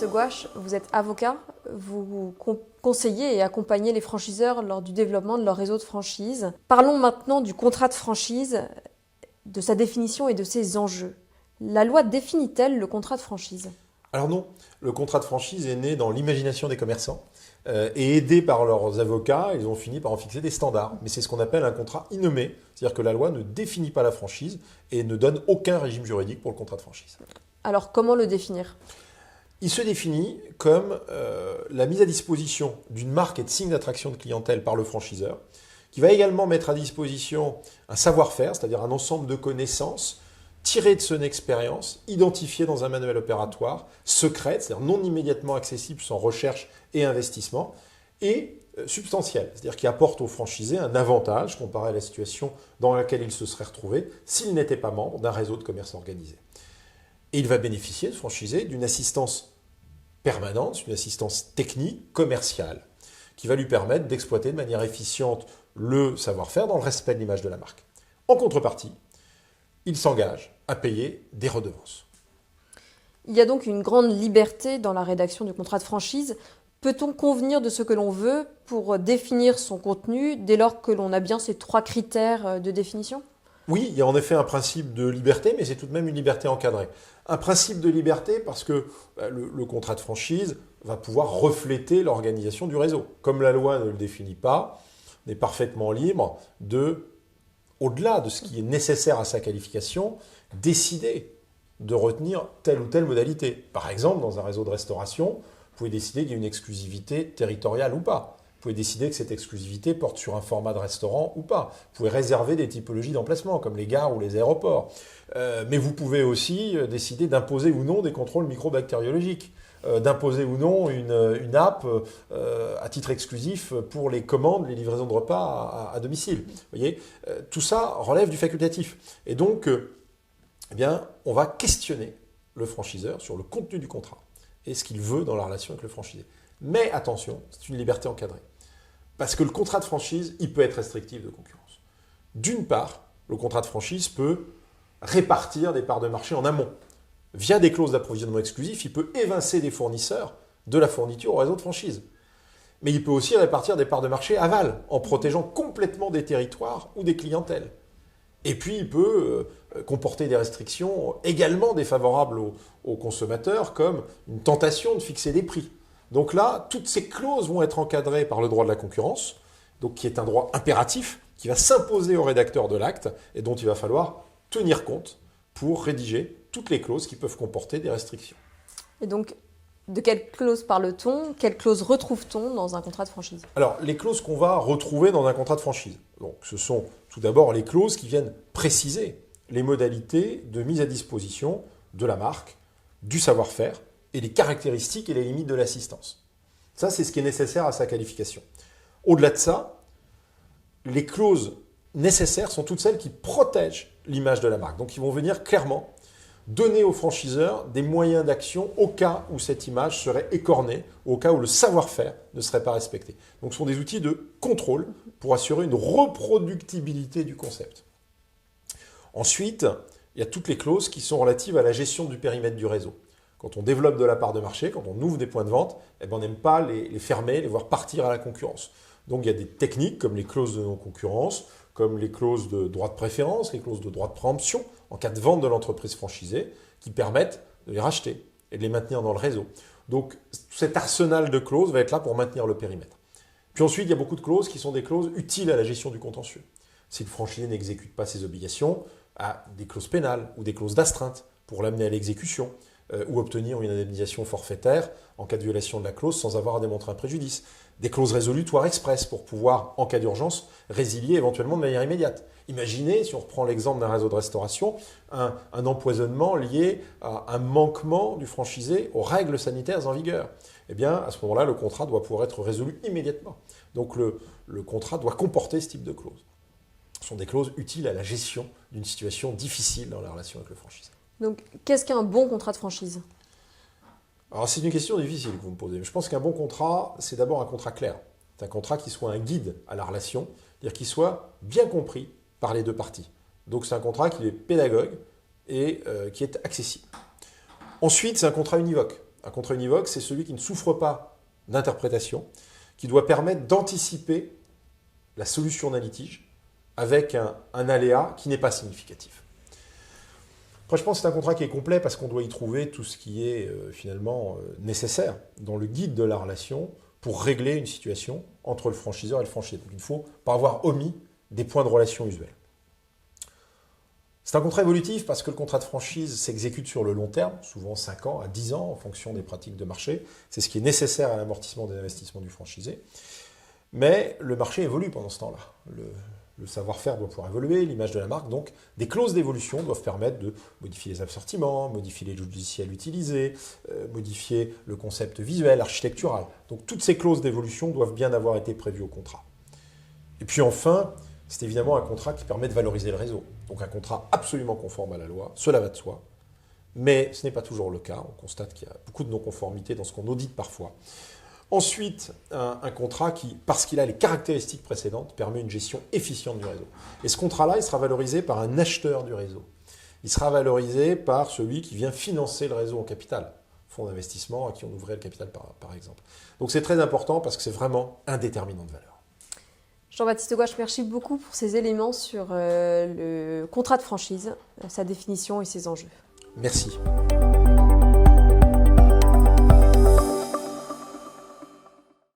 Gouache, vous êtes avocat, vous conseillez et accompagnez les franchiseurs lors du développement de leur réseau de franchise. Parlons maintenant du contrat de franchise, de sa définition et de ses enjeux. La loi définit-elle le contrat de franchise ? Alors non, le contrat de franchise est né dans l'imagination des commerçants et aidé par leurs avocats, ils ont fini par en fixer des standards. Mais c'est ce qu'on appelle un contrat innommé, c'est-à-dire que la loi ne définit pas la franchise et ne donne aucun régime juridique pour le contrat de franchise. Alors comment le définir ? Il se définit comme la mise à disposition d'une marque et de signes d'attraction de clientèle par le franchiseur, qui va également mettre à disposition un savoir-faire, c'est-à-dire un ensemble de connaissances tirées de son expérience, identifiées dans un manuel opératoire, secrète, c'est-à-dire non immédiatement accessible sans recherche et investissement, et substantielle, c'est-à-dire qui apporte au franchisé un avantage comparé à la situation dans laquelle il se serait retrouvé s'il n'était pas membre d'un réseau de commerce organisé. Et il va bénéficier, le franchisé, d'une assistance permanente, une assistance technique, commerciale, qui va lui permettre d'exploiter de manière efficiente le savoir-faire dans le respect de l'image de la marque. En contrepartie, il s'engage à payer des redevances. Il y a donc une grande liberté dans la rédaction du contrat de franchise. Peut-on convenir de ce que l'on veut pour définir son contenu dès lors que l'on a bien ces 3 critères de définition ? Oui, il y a en effet un principe de liberté, mais c'est tout de même une liberté encadrée. Un principe de liberté parce que le contrat de franchise va pouvoir refléter l'organisation du réseau. Comme la loi ne le définit pas, on est parfaitement libre de, au-delà de ce qui est nécessaire à sa qualification, décider de retenir telle ou telle modalité. Par exemple, dans un réseau de restauration, vous pouvez décider qu'il y a une exclusivité territoriale ou pas. Vous pouvez décider que cette exclusivité porte sur un format de restaurant ou pas. Vous pouvez réserver des typologies d'emplacement, comme les gares ou les aéroports. Mais vous pouvez aussi décider d'imposer ou non des contrôles microbactériologiques, d'imposer ou non une app à titre exclusif pour les commandes, les livraisons de repas à domicile. Vous voyez, tout ça relève du facultatif. Et donc, eh bien, on va questionner le franchiseur sur le contenu du contrat et ce qu'il veut dans la relation avec le franchisé. Mais attention, c'est une liberté encadrée. Parce que le contrat de franchise, il peut être restrictif de concurrence. D'une part, le contrat de franchise peut répartir des parts de marché en amont. Via des clauses d'approvisionnement exclusif, il peut évincer des fournisseurs de la fourniture au réseau de franchise. Mais il peut aussi répartir des parts de marché aval, en protégeant complètement des territoires ou des clientèles. Et puis, il peut comporter des restrictions également défavorables aux consommateurs, comme une tentation de fixer des prix. Donc là, toutes ces clauses vont être encadrées par le droit de la concurrence, donc qui est un droit impératif, qui va s'imposer au rédacteur de l'acte et dont il va falloir tenir compte pour rédiger toutes les clauses qui peuvent comporter des restrictions. Et donc, de quelles clauses parle-t-on ? Quelles clauses retrouve-t-on dans un contrat de franchise ? Alors, les clauses qu'on va retrouver dans un contrat de franchise, donc, ce sont tout d'abord les clauses qui viennent préciser les modalités de mise à disposition de la marque, du savoir-faire, et les caractéristiques et les limites de l'assistance. Ça, c'est ce qui est nécessaire à sa qualification. Au-delà de ça, les clauses nécessaires sont toutes celles qui protègent l'image de la marque. Donc, ils vont venir clairement donner aux franchiseurs des moyens d'action au cas où cette image serait écornée, au cas où le savoir-faire ne serait pas respecté. Donc, ce sont des outils de contrôle pour assurer une reproductibilité du concept. Ensuite, il y a toutes les clauses qui sont relatives à la gestion du périmètre du réseau. Quand on développe de la part de marché, quand on ouvre des points de vente, eh ben on n'aime pas les fermer, les voir partir à la concurrence. Donc il y a des techniques comme les clauses de non-concurrence, comme les clauses de droit de préférence, les clauses de droit de préemption en cas de vente de l'entreprise franchisée qui permettent de les racheter et de les maintenir dans le réseau. Donc cet arsenal de clauses va être là pour maintenir le périmètre. Puis ensuite, il y a beaucoup de clauses qui sont des clauses utiles à la gestion du contentieux. Si le franchisé n'exécute pas ses obligations, à des clauses pénales ou des clauses d'astreinte pour l'amener à l'exécution, ou obtenir une indemnisation forfaitaire en cas de violation de la clause sans avoir à démontrer un préjudice. Des clauses résolutoires express pour pouvoir, en cas d'urgence, résilier éventuellement de manière immédiate. Imaginez, si on reprend l'exemple d'un réseau de restauration, un empoisonnement lié à un manquement du franchisé aux règles sanitaires en vigueur. Eh bien, à ce moment-là, le contrat doit pouvoir être résolu immédiatement. Donc le contrat doit comporter ce type de clauses. Ce sont des clauses utiles à la gestion d'une situation difficile dans la relation avec le franchisé. Donc, qu'est-ce qu'un bon contrat de franchise ? Alors, c'est une question difficile que vous me posez. Je pense qu'un bon contrat, c'est d'abord un contrat clair. C'est un contrat qui soit un guide à la relation, c'est-à-dire qu'il soit bien compris par les deux parties. Donc, c'est un contrat qui est pédagogue et qui est accessible. Ensuite, c'est un contrat univoque. Un contrat univoque, c'est celui qui ne souffre pas d'interprétation, qui doit permettre d'anticiper la solution d'un litige avec un aléa qui n'est pas significatif. Après, je pense que c'est un contrat qui est complet parce qu'on doit y trouver tout ce qui est finalement nécessaire dans le guide de la relation pour régler une situation entre le franchiseur et le franchisé. Donc il ne faut pas avoir omis des points de relation usuels. C'est un contrat évolutif parce que le contrat de franchise s'exécute sur le long terme, souvent 5 ans à 10 ans en fonction des pratiques de marché. C'est ce qui est nécessaire à l'amortissement des investissements du franchisé. Mais le marché évolue pendant ce temps-là. Le savoir-faire doit pouvoir évoluer, l'image de la marque. Donc, des clauses d'évolution doivent permettre de modifier les assortiments, modifier les logiciels utilisés, modifier le concept visuel, architectural. Donc, toutes ces clauses d'évolution doivent bien avoir été prévues au contrat. Et puis enfin, c'est évidemment un contrat qui permet de valoriser le réseau. Donc, un contrat absolument conforme à la loi, cela va de soi. Mais ce n'est pas toujours le cas. On constate qu'il y a beaucoup de non-conformité dans ce qu'on audite parfois. Ensuite, un contrat qui, parce qu'il a les caractéristiques précédentes, permet une gestion efficiente du réseau. Et ce contrat-là, il sera valorisé par un acheteur du réseau. Il sera valorisé par celui qui vient financer le réseau en capital, fonds d'investissement à qui on ouvrait le capital par exemple. Donc c'est très important parce que c'est vraiment un déterminant de valeur. Jean-Baptiste Gouache, merci beaucoup pour ces éléments sur le contrat de franchise, sa définition et ses enjeux. Merci.